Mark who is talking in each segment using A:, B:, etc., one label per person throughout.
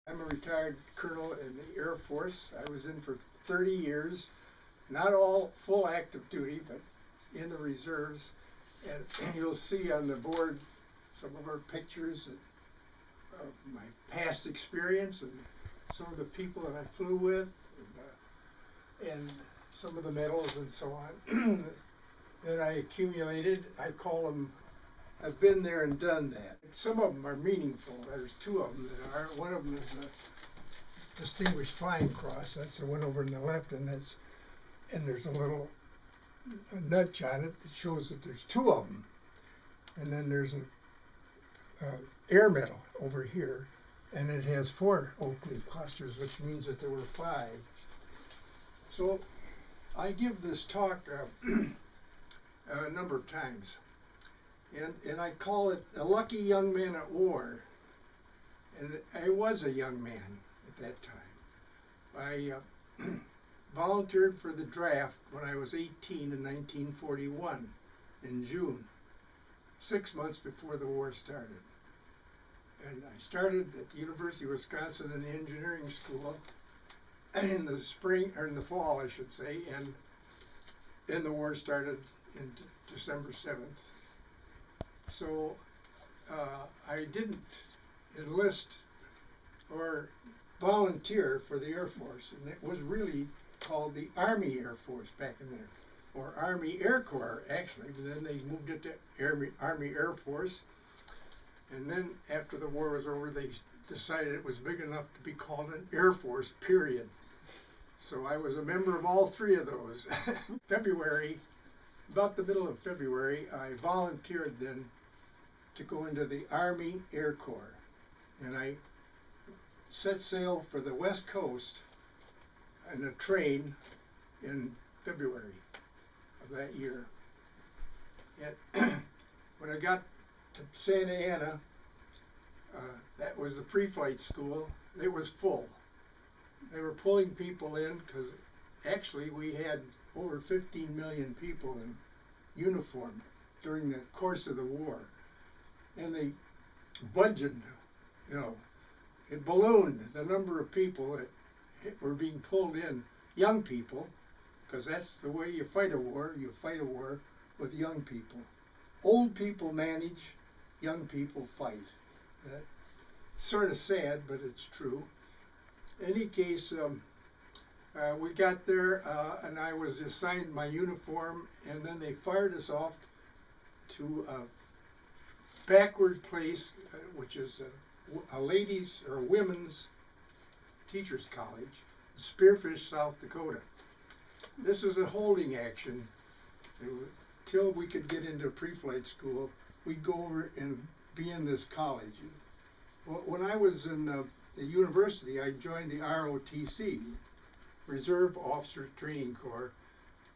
A: I'm a retired colonel in the Air Force. I was in for 30 years, not all full active duty, but in the reserves. And you'll see on the board some of our pictures of my past experience and some of the people that I flew with, and some of the medals and so on that I accumulated. I call them, I've been there and done that. Some of them are meaningful. There's two of them that are. One of them is a Distinguished Flying Cross. That's the one over on the left, and there's a little nudge on it that shows that there's two of them. And then there's an air medal over here, and it has 4 oak leaf clusters, which means that there were 5. So I give this talk a number of times, and I call it A Lucky Young Man at War. And I was a young man at that time. I volunteered for the draft when I was 18 in 1941 in June, 6 months before the war started. And I started at the University of Wisconsin in the engineering school in the spring, or in the fall, I should say, and then the war started in December 7th. So I didn't enlist or volunteer for the Air Force, and it was really called the Army Air Force back in there, or Army Air Corps actually, but then they moved it to Army Air Force. And then after the war was over, they decided it was big enough to be called an Air Force, period. So I was a member of all 3 of those. February, about the middle of February, I volunteered then to go into the Army Air Corps. And I set sail for the West Coast in a train in February of that year. And when I got to Santa Ana, that was the pre-flight school. It was full. They were pulling people in because actually we had over 15 million people in uniform during the course of the war. And they budgeted, it ballooned the number of people that were being pulled in, young people, because that's the way you fight a war. You fight a war with young people. Old people manage, young people fight. Sort of sad, but it's true. In any case, we got there, and I was assigned my uniform, and then they fired us off to a backward place, which is a ladies' or women's teachers' college, Spearfish, South Dakota. This is a holding action. Till we could get into pre-flight school, we'd go over and be in this college. Well, when I was in the university, I joined the ROTC, Reserve Officer Training Corps.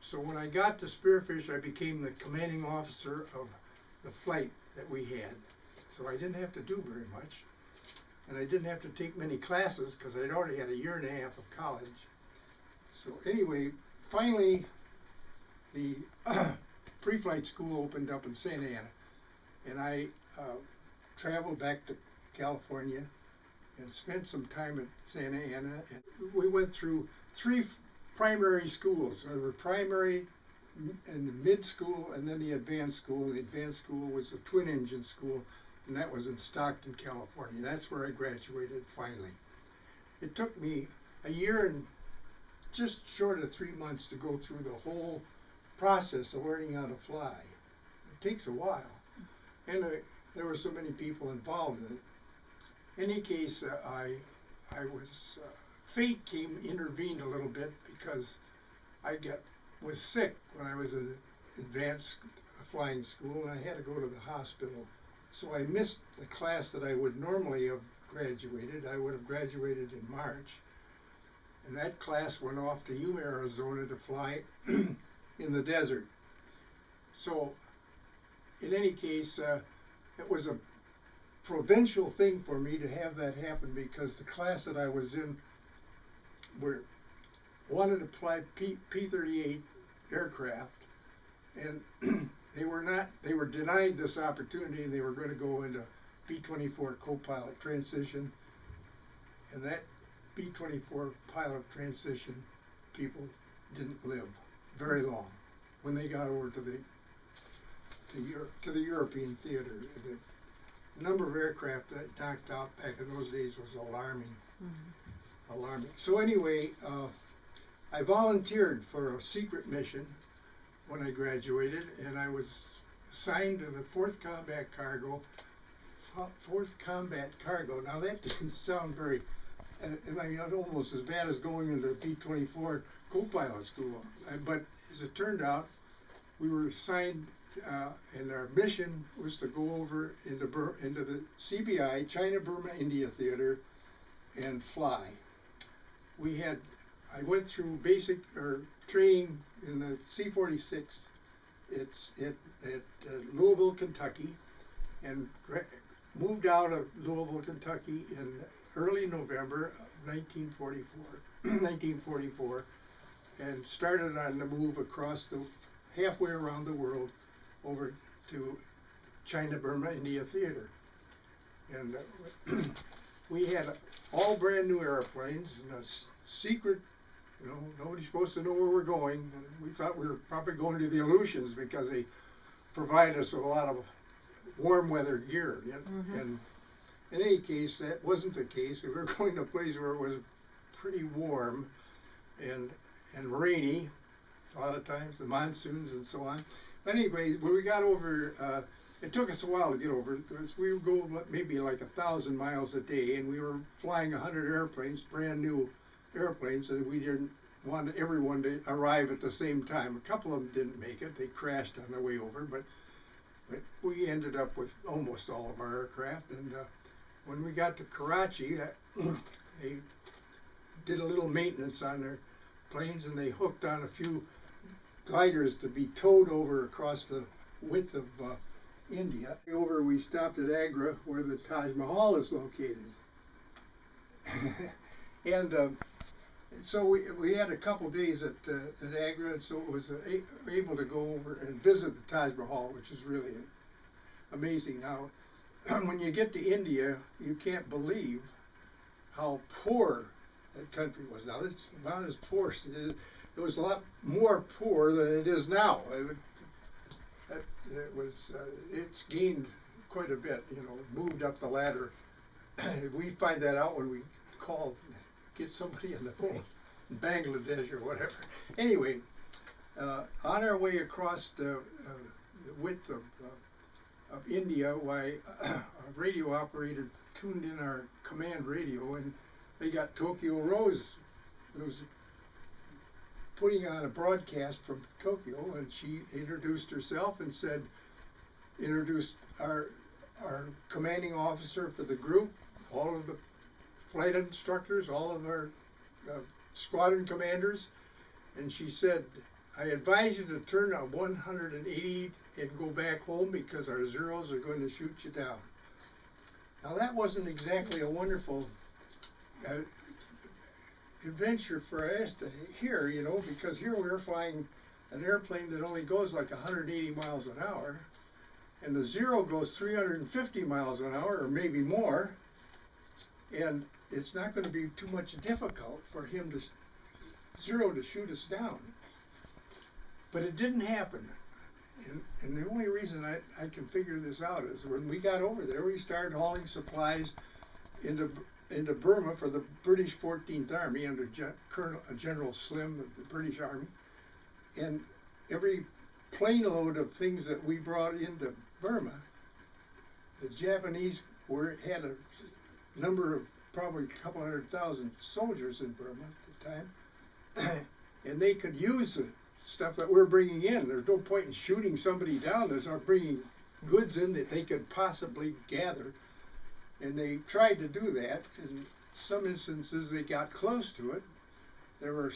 A: So when I got to Spearfish, I became the commanding officer of the flight that we had. So I didn't have to do very much. And I didn't have to take many classes because I'd already had a year and a half of college. So anyway, finally, the pre-flight school opened up in Santa Ana. And I traveled back to California and spent some time at Santa Ana. And we went through 3 primary schools. There were primary and the mid school and then the advanced school. The advanced school was the twin engine school, and that was in Stockton, California. That's where I graduated finally. It took me a year and just short of 3 months to go through the whole process of learning how to fly. It takes a while. And there were so many people involved in it. In any case, fate intervened a little bit because I was sick when I was in advanced flying school, and I had to go to the hospital. So I missed the class that I would normally have graduated. I would have graduated in March. And that class went off to Yuma, Arizona to fly in the desert. So in any case, it was a provincial thing for me to have that happen because the class that I was in wanted to fly P-38 aircraft, and they were denied this opportunity, and they were going to go into B-24 co-pilot transition. And that B-24 pilot transition people didn't live very long when they got over to the European theater. The number of aircraft that knocked out back in those days was alarming. Alarming. So anyway, I volunteered for a secret mission when I graduated, and I was assigned to the 4th Combat Cargo. 4th Combat Cargo. Now that didn't sound very, I mean, almost as bad as going into B-24 co-pilot school. But as it turned out, we were assigned, and our mission was to go over into the CBI, China, Burma, India Theater, and fly. I went through basic training in the C-46. It's at Louisville, Kentucky, and moved out of Louisville, Kentucky in early November of 1944, and started on the move across halfway around the world over to China, Burma, India Theater. And we had all brand new airplanes, and a secret, nobody's supposed to know where we're going. And we thought we were probably going to the Aleutians because they provide us with a lot of warm weather gear. And in any case, that wasn't the case. We were going to a place where it was pretty warm and rainy a lot of times, the monsoons and so on. But anyway, when we got over, it took us a while to get over because we would go maybe like 1,000 miles a day, and we were flying 100 airplanes, brand new airplanes, and we didn't want everyone to arrive at the same time. A couple of them didn't make it. They crashed on their way over, but we ended up with almost all of our aircraft. And when we got to Karachi, they did a little maintenance on their planes, and they hooked on a few gliders to be towed over across the width of India. We stopped at Agra, where the Taj Mahal is located. And so we had a couple days at Agra, and so it was able to go over and visit the Taj Mahal, which is really amazing. Now, when you get to India, you can't believe how poor that country was. Now, it's not as poor. It was a lot more poor than it is now. It's gained quite a bit, moved up the ladder. We find that out when we call, get somebody on the phone, in Bangladesh or whatever. Anyway, on our way across the width of India, a radio operator tuned in our command radio, and they got Tokyo Rose, who was putting on a broadcast from Tokyo, and she introduced herself and introduced our commanding officer for the group, all of the flight instructors, all of our squadron commanders, and she said, "I advise you to turn a 180 and go back home because our Zeros are going to shoot you down." Now that wasn't exactly a wonderful adventure for us to hear, because here we were flying an airplane that only goes like 180 miles an hour, and the Zero goes 350 miles an hour or maybe more, and it's not going to be too much difficult for Zero to shoot us down. But it didn't happen. And the only reason I can figure this out is when we got over there, we started hauling supplies into Burma for the British 14th Army under General Slim of the British Army. And every plane load of things that we brought into Burma, the Japanese had a number of probably a couple 100,000 soldiers in Burma at the time, and they could use the stuff that we're bringing in. There's no point in shooting somebody down that's not bringing goods in that they could possibly gather. And they tried to do that. In some instances, they got close to it. There were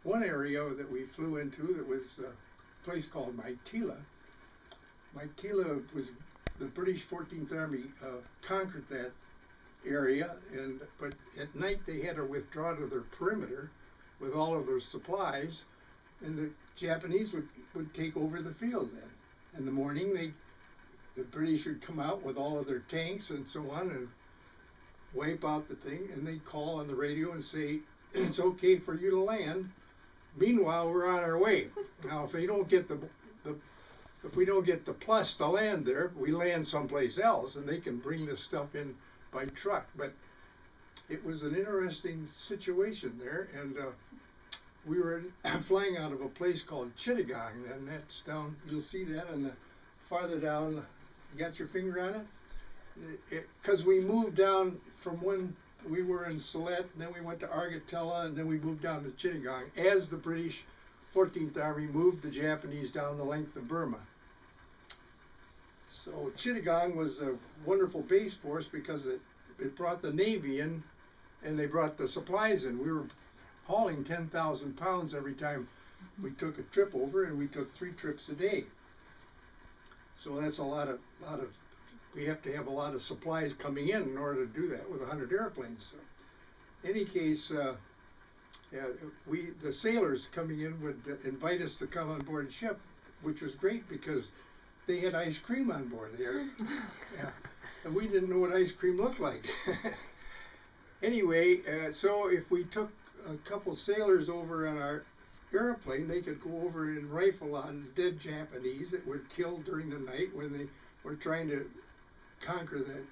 A: one area that we flew into that was a place called Maitila. Maitila was the British 14th Army conquered that area, but at night they had to withdraw to their perimeter with all of their supplies, and the Japanese would take over the field then. In the morning, the British would come out with all of their tanks and so on, and wipe out the thing, and they'd call on the radio and say, it's okay for you to land. Meanwhile, we're on our way. Now, if they don't get if we don't get the plus to land there, we land someplace else, and they can bring this stuff in by truck. But it was an interesting situation there, and we were flying out of a place called Chittagong, and that's down, you'll see that on the farther down. You got your finger on it? Because we moved down from when we were in Sylhet, and then we went to Argatella, and then we moved down to Chittagong as the British 14th Army moved the Japanese down the length of Burma. So Chittagong was a wonderful base for us because it brought the Navy in, and they brought the supplies in. We were hauling 10,000 pounds every time we took a trip over, and we took 3 trips a day. So that's a lot of we have to have a lot of supplies coming in order to do that with 100 airplanes. So, in any case, the sailors coming in would invite us to come on board ship, which was great because they had ice cream on board there. Yeah. And we didn't know what ice cream looked like. Anyway, so if we took a couple sailors over on our airplane, they could go over and rifle on dead Japanese that were killed during the night when they were trying to conquer that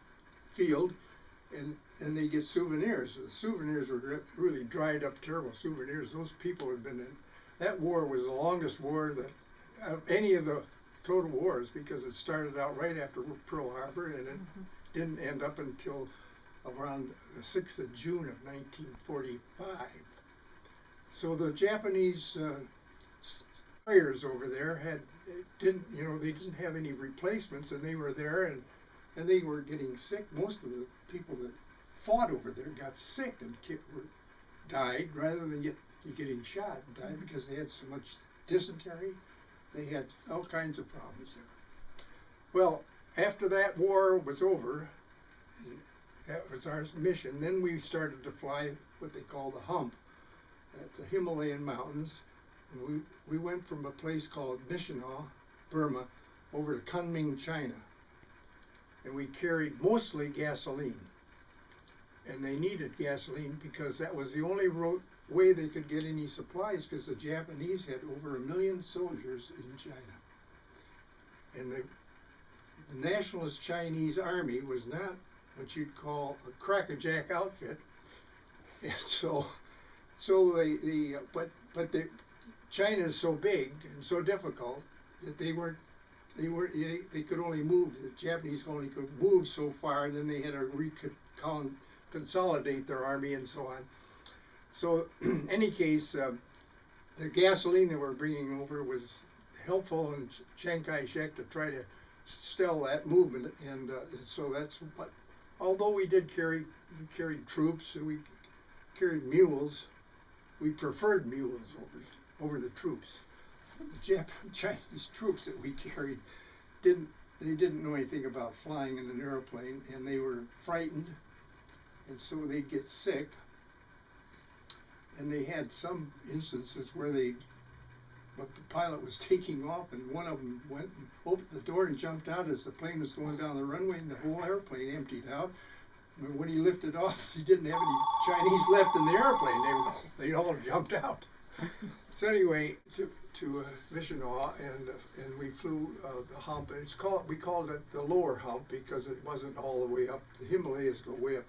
A: field, and they get souvenirs. The souvenirs were really dried up, terrible souvenirs. Those people had been in. That war was the longest war that of any of the total wars, because it started out right after Pearl Harbor, and it didn't end up until around the 6th of June of 1945. So the Japanese destroyers over there they didn't have any replacements, and they were there, and they were getting sick. Most of the people that fought over there got sick and died rather than getting shot and died because they had so much dysentery. They had all kinds of problems there. Well, after that war was over, that was our mission. Then we started to fly what they call the Hump. That's the Himalayan mountains. And we went from a place called Mishinhaw, Burma, over to Kunming, China. And we carried mostly gasoline. And they needed gasoline because that was the only way they could get any supplies, because the Japanese had over 1 million soldiers in China. And the Nationalist Chinese Army was not what you'd call a crackerjack outfit. And China is so big and so difficult that they could only move, the Japanese only could move so far, and then they had to consolidate their army and so on. So, in any case, the gasoline that we're bringing over was helpful in Chiang Kai-shek to try to still that movement, and so that's what. Although we carried troops, and we carried mules, we preferred mules over the troops. The Chinese troops that we carried didn't know anything about flying in an airplane, and they were frightened, and so they'd get sick. And they had some instances where the pilot was taking off, and one of them went and opened the door and jumped out as the plane was going down the runway, and the whole airplane emptied out. And when he lifted off, he didn't have any Chinese left in the airplane. They all jumped out. So anyway, to Mishinhaw, and we flew the Hump. We called it the lower Hump because it wasn't all the way up. The Himalayas go way up,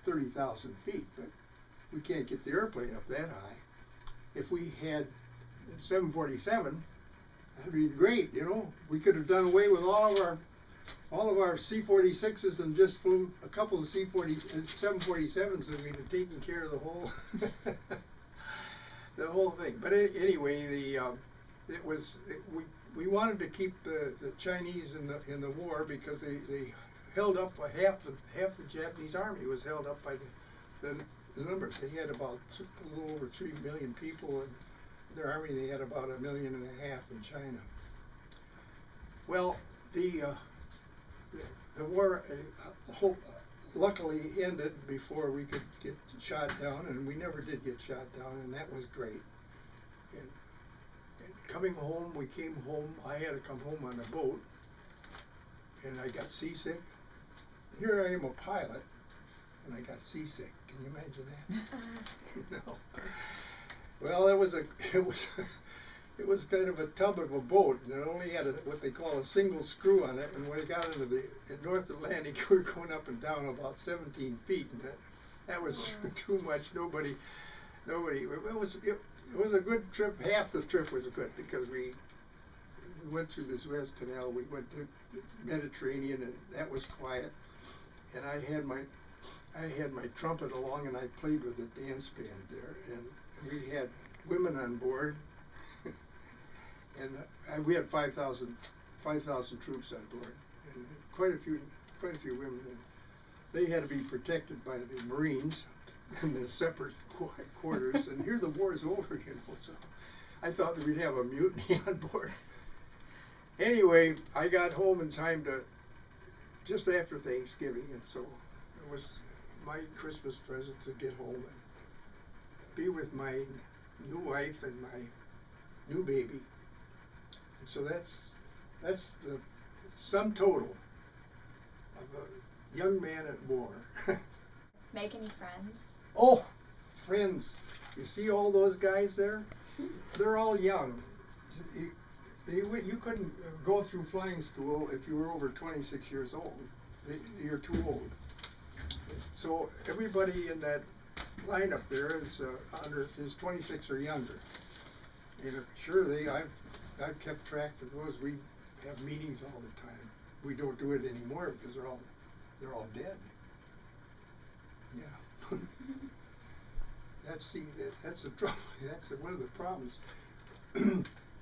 A: 30,000 feet, but we can't get the airplane up that high. If we had 747, that'd be great. We could have done away with all of our C-46s and just flew a couple of 747s, and we'd have taken care of the whole the whole thing. But anyway, we wanted to keep the Chinese in the war because they held up half the Japanese army was held up by the numbers. They had about a little over 3 million people in their army. They had about 1.5 million in China. Well, the war luckily ended before we could get shot down, and we never did get shot down, and that was great. And coming home, we came home. I had to come home on a boat, and I got seasick. Here I am, a pilot, and I got seasick. Can you imagine that? No. Well, it was kind of a tub of a boat, and it only had what they call a single screw on it. And when it got into the North Atlantic, we were going up and down about 17 feet, and that was too much. Nobody. It was a good trip. Half the trip was good because we went through the Suez Canal. We went to the Mediterranean, and that was quiet. And I had my trumpet along, and I played with the dance band there. And we had women on board, and we had 5,000 troops on board, and quite a few women. And they had to be protected by the Marines in the separate quarters. And here the war is over, you know. So I thought that we'd have a mutiny on board. Anyway, I got home in time to just after Thanksgiving, and so it was my Christmas present to get home and be with my new wife and my new baby. And so that's the sum total of a young man at war.
B: Make any friends?
A: Oh, friends. You see all those guys there? They're all young. You couldn't go through flying school if you were over 26 years old. You're too old. So everybody in that lineup there is 26 or younger. And sure, I've kept track of those. We have meetings all the time. We don't do it anymore because they're all dead. Yeah. That's the trouble. That's one of the problems.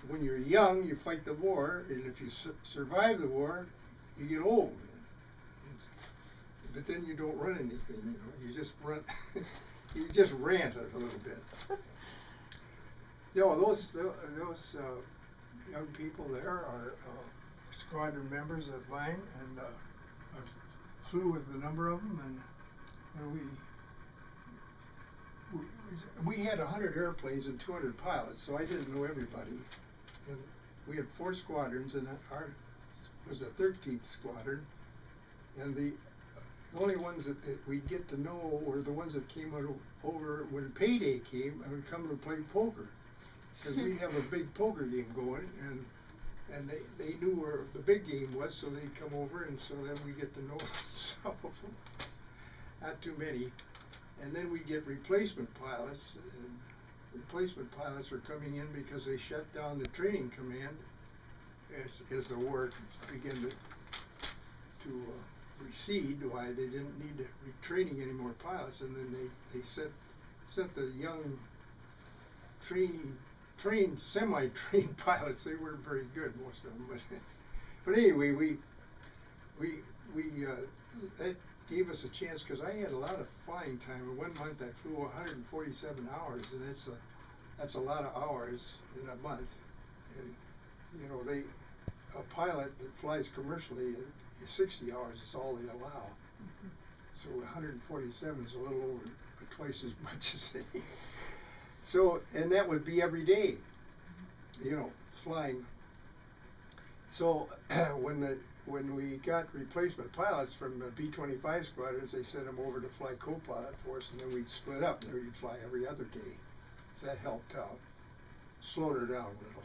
A: When you're young, you fight the war, and if you survive the war, you get old. But then you don't run anything, you know. You just run. You just rant a little bit. No, those young people there are squadron members of mine, and I flew with a number of them, and we had 100 airplanes and 200 pilots, so I didn't know everybody. And we had 4 squadrons, and our was the 13th squadron, and the only ones that we'd get to know were the ones that came over when payday came and would come to play poker, because we'd have a big poker game going, and they knew where the big game was, so they'd come over, and so then we get to know some of them, not too many. And then we get replacement pilots, and replacement pilots were coming in because they shut down the training command as the war began to recede. Why they didn't need to be training any more pilots, and then they sent the young semi-trained pilots. They weren't very good, most of them, but anyway, that gave us a chance, because I had a lot of flying time. In 1 month I flew 147 hours, and that's a lot of hours in a month. And you know, a pilot that flies commercially, 60 hours is all they allow. Mm-hmm. So 147 is a little over twice as much as they. So, and that would be every day, you know, flying. So when we got replacement pilots from the B-25 squadrons, they sent them over to fly co-pilot for us, and then we'd split up. Then we'd fly every other day. So that helped out. Slowed her down a little.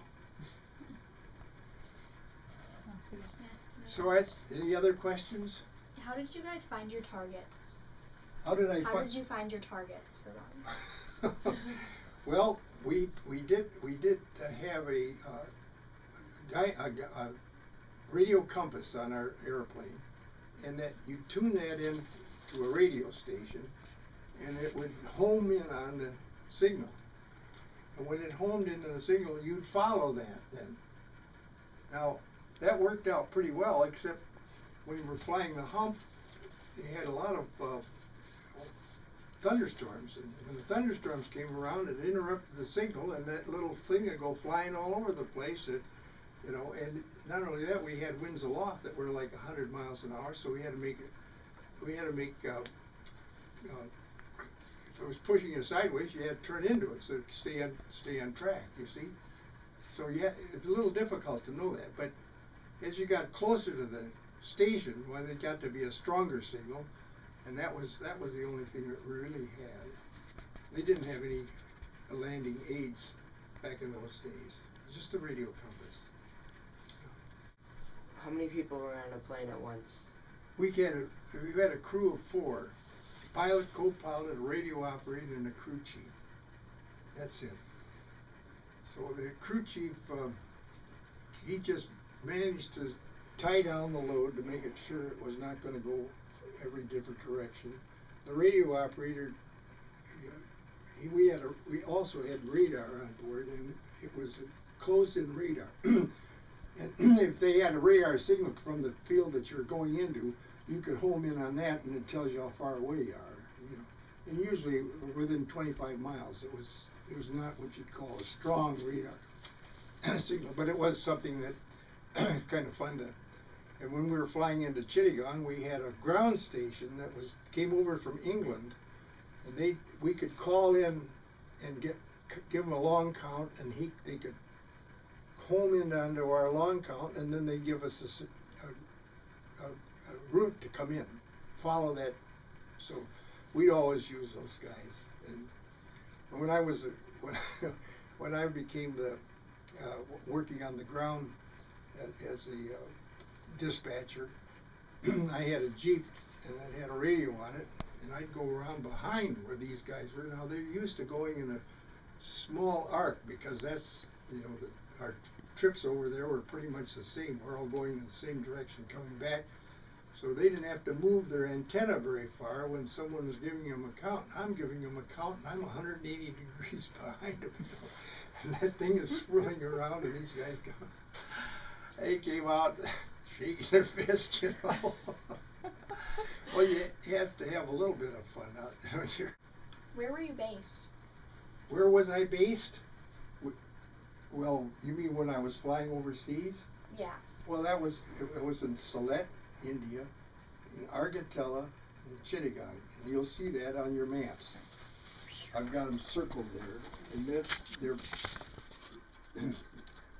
A: So that's, any other questions?
B: How did you guys find your targets?
A: How did
B: you find your targets for them?
A: Well, we did have a radio compass on our airplane, and that you tune that in to a radio station, and it would home in on the signal. And when it homed into the signal, you'd follow that then. Now, that worked out pretty well, except when we were flying the Hump, they had a lot of thunderstorms, and when the thunderstorms came around, it interrupted the signal, and that little thing would go flying all over the place. You know, and not only that, we had winds aloft that were like 100 miles an hour, so we had to make if it was pushing you sideways, you had to turn into it, so stay on track, you see. So yeah, it's a little difficult to know that, but as you got closer to the station, when it got to be a stronger signal, And that was the only thing that we really had. They didn't have any landing aids back in those days. It was just a radio compass.
C: How many people were on a plane at once?
A: We had a crew of 4. Pilot, co-pilot, a radio operator, and a crew chief. That's it. So the crew chief, he just managed to tie down the load to make it sure it was not going to go every different direction. The radio operator, we also had radar on board, and it was a closed-in radar. And if they had a radar signal from the field that you're going into, you could home in on that, and it tells you how far away you are. You know, and usually within 25 miles. It was not what you'd call a strong radar signal, but it was something that kind of fun to. And when we were flying into Chittagong, we had a ground station that came over from England, and we could call in and give them a long count, and they could home in onto our long count, and then they give us a route to come in, follow that. So we'd always use those guys. And when I became working on the ground as a dispatcher, I had a Jeep and it had a radio on it, and I'd go around behind where these guys were. Now they're used to going in a small arc because that's, our trips over there were pretty much the same. We're all going in the same direction coming back. So they didn't have to move their antenna very far when someone was giving them a count. I'm giving them a count, and I'm 180 degrees behind them. And that thing is swirling around, and these guys go. They came out shaking their fists, Well, you have to have a little bit of fun out there.
B: Where were you based?
A: Where was I based? Well, you mean when I was flying overseas?
B: Yeah.
A: Well, it was in Sylhet, India, in Argatella, and Chittagong. And you'll see that on your maps. I've got them circled there. And they're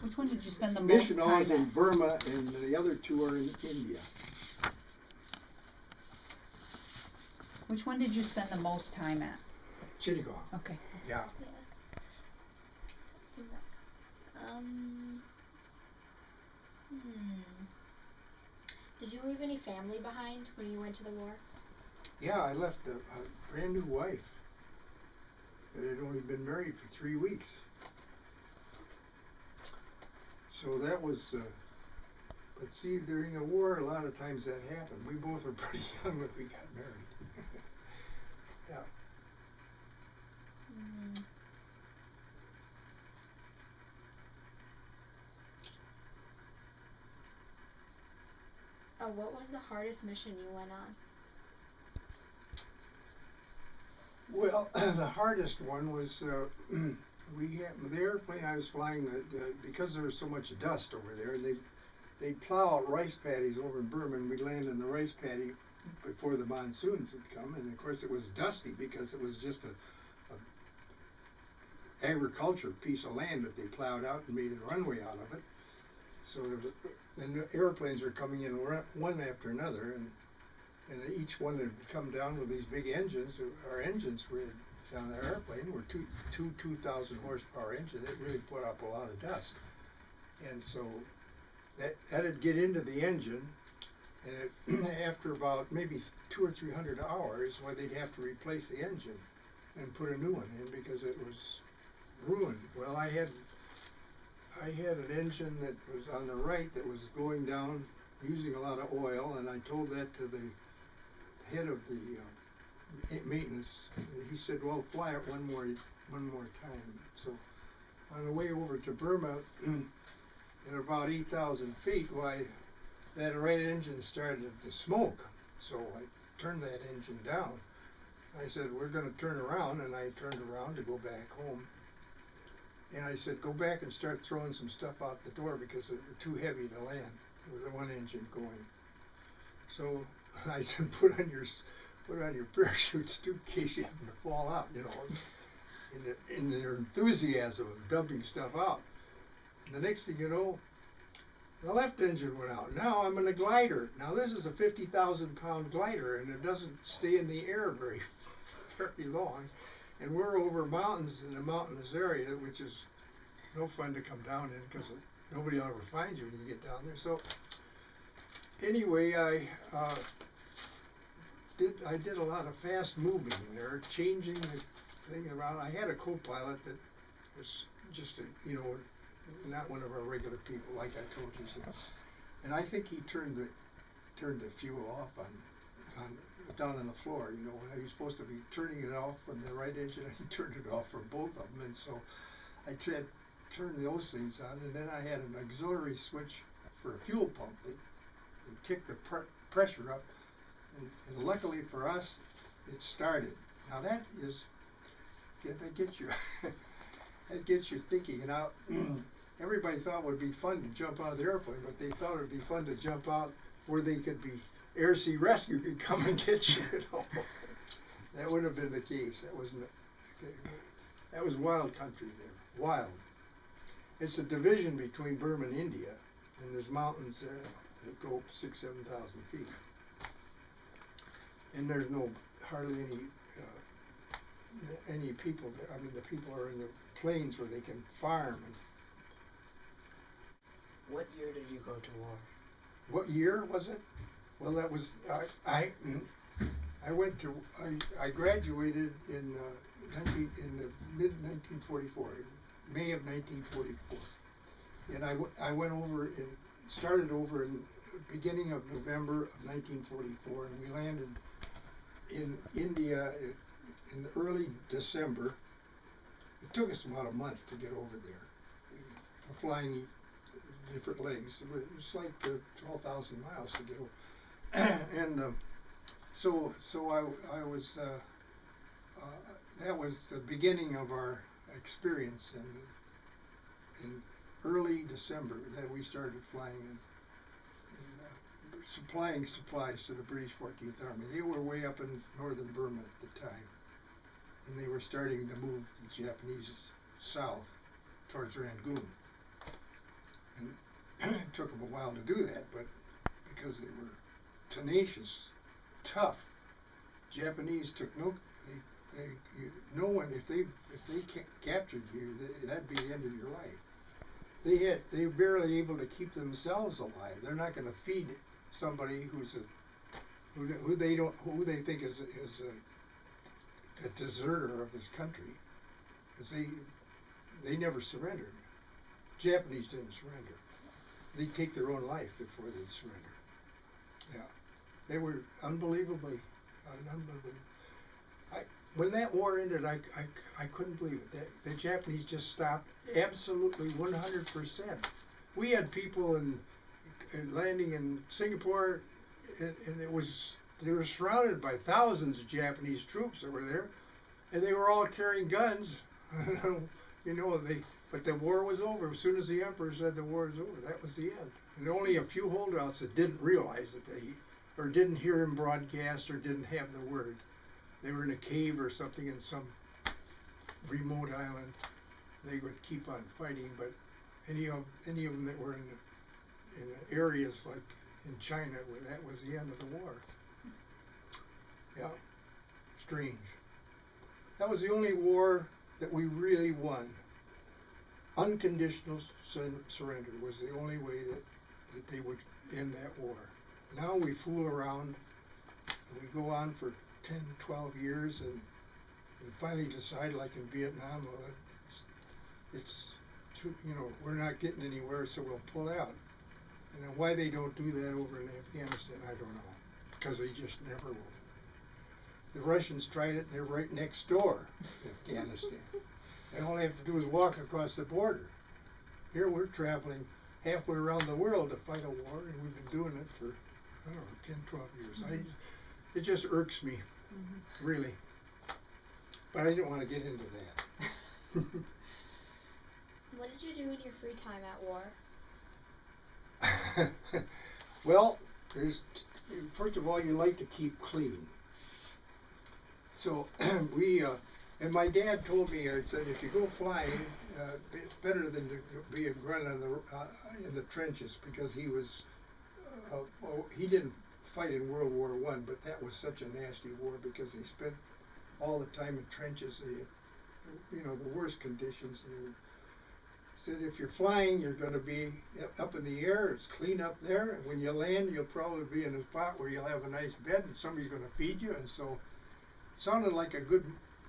D: Which one did you spend the most time
A: Missionaries in
D: at?
A: Burma, and the other 2 are in India.
D: Which one did you spend the most time at?
A: Chittagong.
D: Okay.
A: Yeah.
B: Yeah. It's in that. Did you leave any family behind when you went to the war?
A: Yeah, I left a brand new wife that had only been married for 3 weeks. So that was, but see, during the war, a lot of times that happened. We both were pretty young when we got married. Yeah.
B: Oh, what was the hardest mission you went on?
A: Well, the hardest one was the airplane I was flying, because there was so much dust over there, and they'd plow out rice paddies over in Burma, and we'd land in the rice paddy before the monsoons had come, and of course it was dusty because it was just a agriculture piece of land that they plowed out and made a runway out of it. So then the airplanes were coming in one after another, and each one had come down with these big engines. Our engines were on the airplane were 2,000 horsepower engine. It really put up a lot of dust, and so that'd get into the engine, and after about maybe 200 or 300 hours, well, they'd have to replace the engine and put a new one in because it was ruined. Well, I had an engine that was on the right that was going down using a lot of oil, and I told that to the head of the maintenance. He said, well, fly it one more time. So on the way over to Burma, at about 8,000 feet, why, that right engine started to smoke. So I turned that engine down. I said, we're going to turn around, and I turned around to go back home. And I said, go back and start throwing some stuff out the door because it was too heavy to land with the one engine going. So I said, put on your parachutes too, in case you happen to fall out, in their enthusiasm of dumping stuff out. And the next thing you know, The left engine went out. Now I'm in a glider. Now this is a 50,000-pound glider, and it doesn't stay in the air very, very long. And we're over mountains in a mountainous area, which is no fun to come down in because nobody will ever find you when you get down there. So anyway, I did a lot of fast moving there, changing the thing around. I had a co-pilot that was just not one of our regular people, like I told you. So. And I think he turned the fuel off on down on the floor. You know, when he was supposed to be turning it off on the right engine, he turned it off for both of them. And so I turned those things on, and then I had an auxiliary switch for a fuel pump that would kick the pressure up. And luckily for us, it started. Now that gets you, that gets you thinking. Now, everybody thought it would be fun to jump out of the airplane, but they thought it would be fun to jump out where they could be, air sea rescue could come and get you. You know? That wouldn't have been the case. That was wild country there. Wild. It's a division between Burma and India, and there's mountains there that go 6,000 to 7,000 feet. And there's hardly any people there. I mean, the people are in the plains where they can farm.
C: What year did you go to war?
A: What year was it? Well, that was I graduated in the mid 1944, May of 1944, and I went over and started over in the beginning of November of 1944, and we landed in India in early December. It took us about a month to get over there, for flying different legs. It was like 12,000 miles to get over, and so I was. That was the beginning of our experience in early December that we started flying and supplying supplies to the British 14th Army. They were way up in northern Burma at the time, and they were starting to move the Japanese south towards Rangoon. And it took them a while to do that, but because they were tenacious, tough, Japanese took no one, if they captured you, that'd be the end of your life. They were barely able to keep themselves alive. They're not going to feed somebody who they think is a deserter of his country, because they never surrendered. Japanese didn't surrender. They take their own life before they surrender. Yeah, they were unbelievably. When that war ended, I couldn't believe it. The Japanese just stopped absolutely 100%. We had people landing in Singapore, and they were surrounded by thousands of Japanese troops that were there, and they were all carrying guns. But the war was over. As soon as the emperor said the war is over, that was the end. And only a few holdouts that didn't realize that or didn't hear him broadcast, or didn't have the word. They were in a cave or something in some remote island. They would keep on fighting, but any of them that were in areas like in China, where that was the end of the war. Yeah, strange. That was the only war that we really won. Unconditional surrender was the only way that they would end that war. Now we fool around, and we go on for 10, 12 years, and we finally decide, like in Vietnam, it's too, we're not getting anywhere, so we'll pull out. And why they don't do that over in Afghanistan, I don't know, because they just never will. The Russians tried it, and they're right next door, Afghanistan. And all they have to do is walk across the border. Here we're traveling halfway around the world to fight a war, and we've been doing it for, 10, 12 years. Mm-hmm. It just irks me, really. But I didn't want to get into that.
B: What did you do in your free time at war?
A: Well, first of all, you like to keep clean. So we, And my dad told me, I said, if you go flying, it's better than to be a grunt on in the trenches, because he was, he didn't fight in World War I, but that was such a nasty war because they spent all the time in trenches. They had, you know, the worst conditions. And said if you're flying, you're going to be up in the air. It's clean up there, and when you land, you'll probably be in a spot where you'll have a nice bed, and somebody's going to feed you. And so, it sounded like a good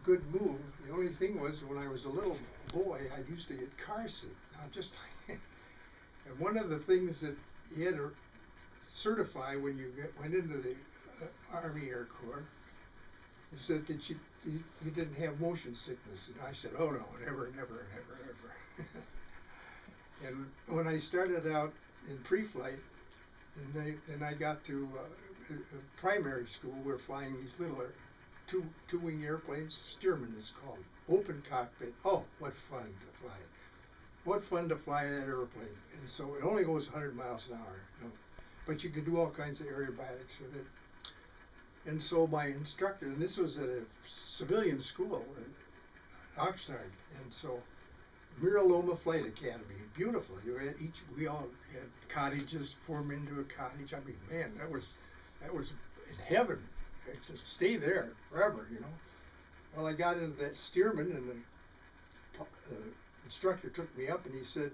A: move. The only thing was, when I was a little boy, I used to get car sick. Now, just and one of the things that you had to certify when you went into the Army Air Corps is that you didn't have motion sickness. And I said, oh no, never, never, never, never. And when I started out in pre-flight, and then I got to primary school, we're flying these little two-wing airplanes. Stearman is called. Open cockpit. Oh, what fun to fly it. What fun to fly that airplane. And so it only goes 100 miles an hour. You know, but you can do all kinds of aerobatics with it. And so my instructor, and this was at a civilian school in Oxnard, and so Mira Loma Flight Academy, beautiful. We all had cottages, formed into a cottage. I mean, man, that was in heaven. To stay there forever, you know. Well, I got into that Stearman, and the instructor took me up, and he said,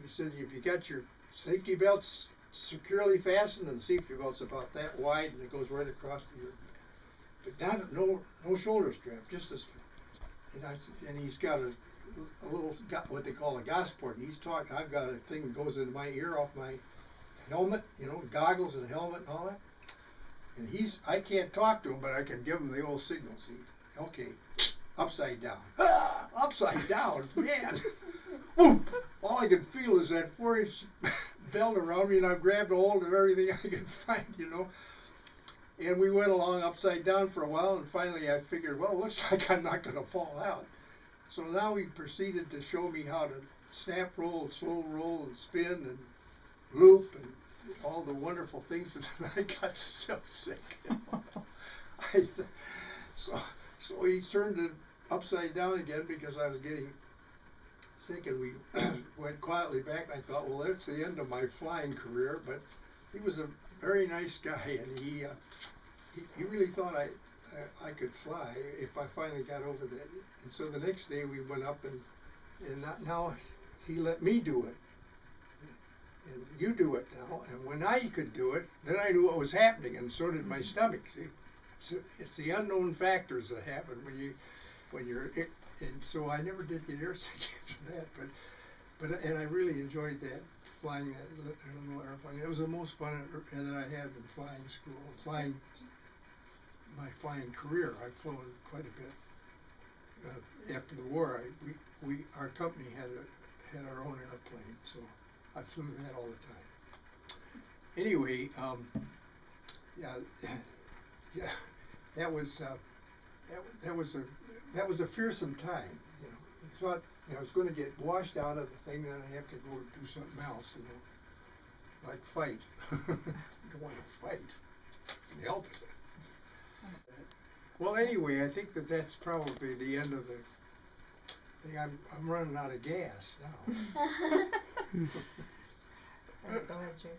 A: if you got your safety belts securely fastened, and the safety belt's about that wide, and it goes right across your, but not no shoulder strap, just this. And he's got a little, what they call a Gosport. He's talking. I've got a thing that goes into my ear off my helmet, you know, goggles and helmet and all that. And I can't talk to him, but I can give him the old signal. See, okay, upside down. Ah, upside down, man. Whoop! All I can feel is that 4-inch belt around me, and I've grabbed a hold of everything I can find, you know. And we went along upside down for a while, and finally I figured, well, it looks like I'm not going to fall out. So now he proceeded to show me how to snap roll, slow roll, and spin, and loop, and all the wonderful things, and I got so sick. So he turned it upside down again because I was getting sick, and we went quietly back. And I thought, well, that's the end of my flying career. But he was a very nice guy, and he really thought I could fly if I finally got over that. And so the next day we went up, and now he let me do it. And you do it now. And when I could do it, then I knew what was happening, and so did my stomach. See, so it's the unknown factors that happen when you're. And so I never did get airsick after that. And I really enjoyed that, flying that little airplane. It was the most fun that I had in flying school. My flying career, I've flown quite a bit. After the war, our company had our own airplane, so I flew that all the time. Anyway, that was a fearsome time. You know, I thought I was going to get washed out of the thing, then I have to go do something else. You know, like fight. You don't want to fight. You help it. Well, anyway, I think that's probably the end of the thing. I'm running out of gas now.
D: Go ahead, Jerry.